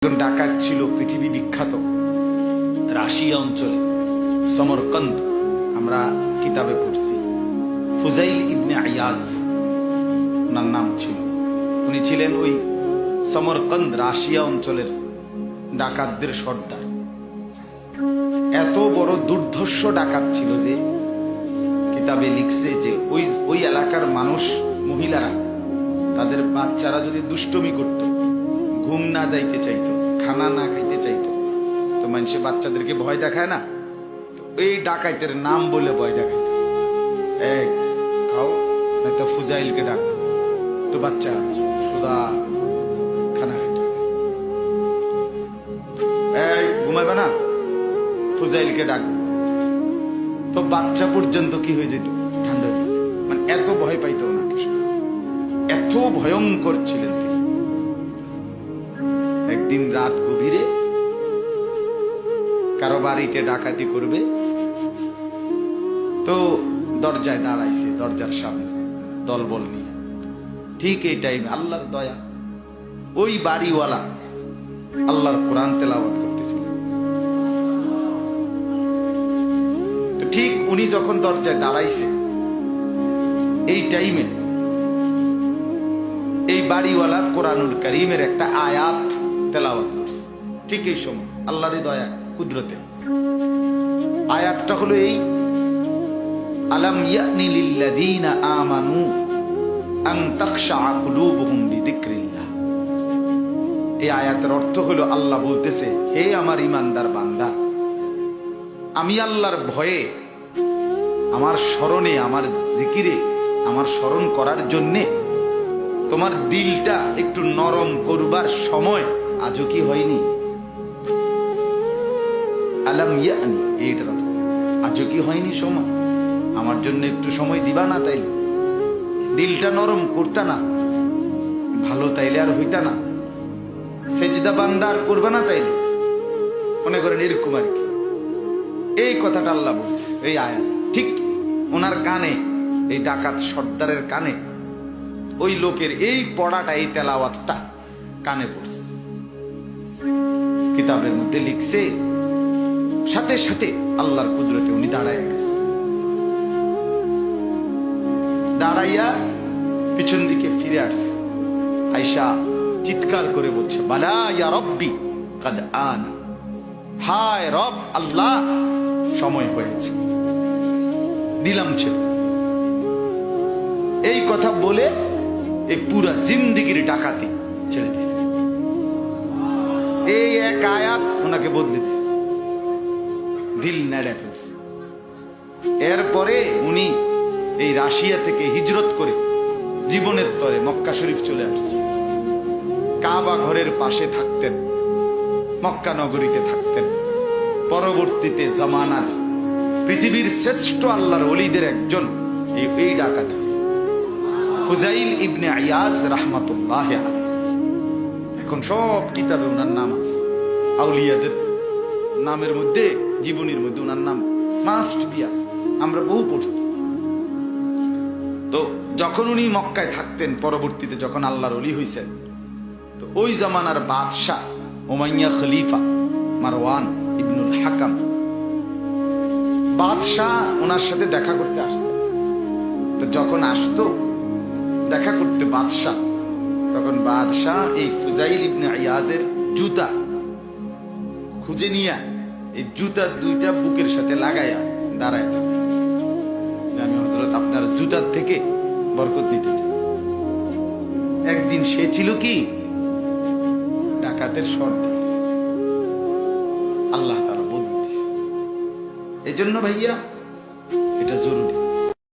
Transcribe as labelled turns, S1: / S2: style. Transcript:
S1: একজন ডাকাত ছিল পৃথিবী বিখ্যাত রাশিয়া অঞ্চলে, সমরকন্দ। আমরা কিতাবে পড়ছি ফুজাইল ইবনে আয়াজ ওনার নাম ছিল। উনি ছিলেন ওই সমরকন্দ রাশিয়া অঞ্চলের ডাকাতদের সর্দার। এত বড় দুর্ধর্ষ ডাকাত ছিল যে কিতাবে লিখছে যে ওই এলাকার মানুষ, মহিলারা, তাদের বাচ্চারা যদি দুষ্টমি করত, ঘুম না যাইতে চাইতো, খানা না খাইতে চাইতো, তো মানুষে বাচ্চাদেরকে ভয় দেখায় না, তো এই ডাকাইতের নাম বলে ভয় দেখাইত। এক খাও, নয়তো ফুজাইলকে ডাক, তো বাচ্চা সুদা খানা খাইতে। এই ঘুমাইবে না, ফুজাইলকে ডাক, তো বাচ্চা পর্যন্ত কি হয়ে যেত, ঠান্ডা হয়ে যেত। মানে এত ভয় পাইতো ওনাকে, এত ভয়ঙ্কর ছিলেন তিনি। একদিন রাত গভীরে কারো বাড়িতে ডাকাতি করবে, তো দরজায় দাঁড়াইছে, দরজার সামনে দলবল নিয়ে। ঠিক এই টাইমে আল্লাহর দয়া, ওই বাড়িওয়ালা আল্লাহর কোরআন তেলাওয়াত করতেছিল। তো ঠিক উনি যখন দরজায় দাঁড়াইছে, এই টাইমে এই বাড়িওয়ালা কোরআনুল কারীমের একটা আয়াত তেলাওয়াত করছে। ঠিক এই সময় আল্লাহরই দয়া, কুদরতে আয়াতটা হলো এই, আলাম ইয়ানি লিল্লাযীনা আমানু আন তাখশা কুলুবুহুম লিযিকরিল্লাহ। এই আয়াতের অর্থ হলো, আল্লাহ বলতেছে, হে আমার ঈমানদার বান্দা, আমি আল্লাহর ভয়ে, আমার স্মরণে, আমার জিকিরে, আমার স্মরণ করার জন্যে তোমার দিলটা একটু নরম করবার সময় আজও কি হয়নি? আলাম ইয়ানি, এইটার অর্থ আজও কি হয়নি সময়? আমার জন্য একটু সময় দিবা না? তাইলে দিলটা নরম করতা না, ভালো তাইলে আর হইতা না, সেজদা বান্দা আর করবে না, তাইলে মনে করেন এরকম আর কি। এই কথাটা আল্লাহ বলছে, এই আয়াত ঠিক ওনার কানে, এই ডাকাত সর্দারের কানে, ওই লোকের এই পড়াটা, এই তেলাওয়াতটা কানে পড়ছে। কিতাবের মধ্যে লিখছে, সাথে সাথে আল্লাহর কুদরতে উনি দাঁড়ায় গেছে। দাঁড়াইয়া পিছন দিকে ফিরে আসছে, আয়েশা চিৎকার করে বলছে, বালা ইয়া রব্বি কাদ আনা, হায় রব আল্লাহ, সময় হয়েছে, দিলাম ছিল। এই কথা বলে এই পুরা জিন্দেগির ডাকাতি ছেড়ে দিছে। এই এক আয়াত ওনাকে বদলে দিছে, দিল নেড়ে ফেলছে। এরপরে উনি এই রাশিয়া থেকে হিজরত করে জীবনের তরে মক্কা শরীফ চলে আসছে। কাবা ঘরের পাশে থাকতেন, মক্কা নগরীতে থাকতেন। পরবর্তীতে জামানার পৃথিবীর শ্রেষ্ঠ আল্লাহর ওলিদের একজন এই ডাকাত ফুজাইল ইবনে আয়াজ রাহমাতুল্লাহ আলাইহি। এখন সব কিতাবে ওনার নাম আছে, আউলিয়াদের নামের মধ্যে, জীবনীর মধ্যে ওনার নাম মাস্ট বি আছে, আমরা বহু পড়ছি। তো যখন উনি মক্কায় থাকতেন, পরবর্তীতে যখন আল্লাহর ওলি হইছেন, তো ওই জামানার বাদশাহ উমাইয়া খলিফা মারওয়ান ইবনুল হাকাম, বাদশাহ ওনার সাথে দেখা করতে আসতেন। তো যখন আসতো দেখা করতে বাদশাহ, তখন বাদশাহ এই ফুজাইল ইবনে আয়াজের জুতা খুঁজে নিয়ে এই জুতা দুইটা বুকের সাথে লাগাইয়া দাঁড়ায়, আমি হযরত আপনার জুতার থেকে বরকত নিতে চাই। একদিন সে ছিল কি ডাকাতের সর্দার, আল্লাহ তাআলা বদলে দিয়েছে। এই জন্য ভাইয়া এটা জরুরি।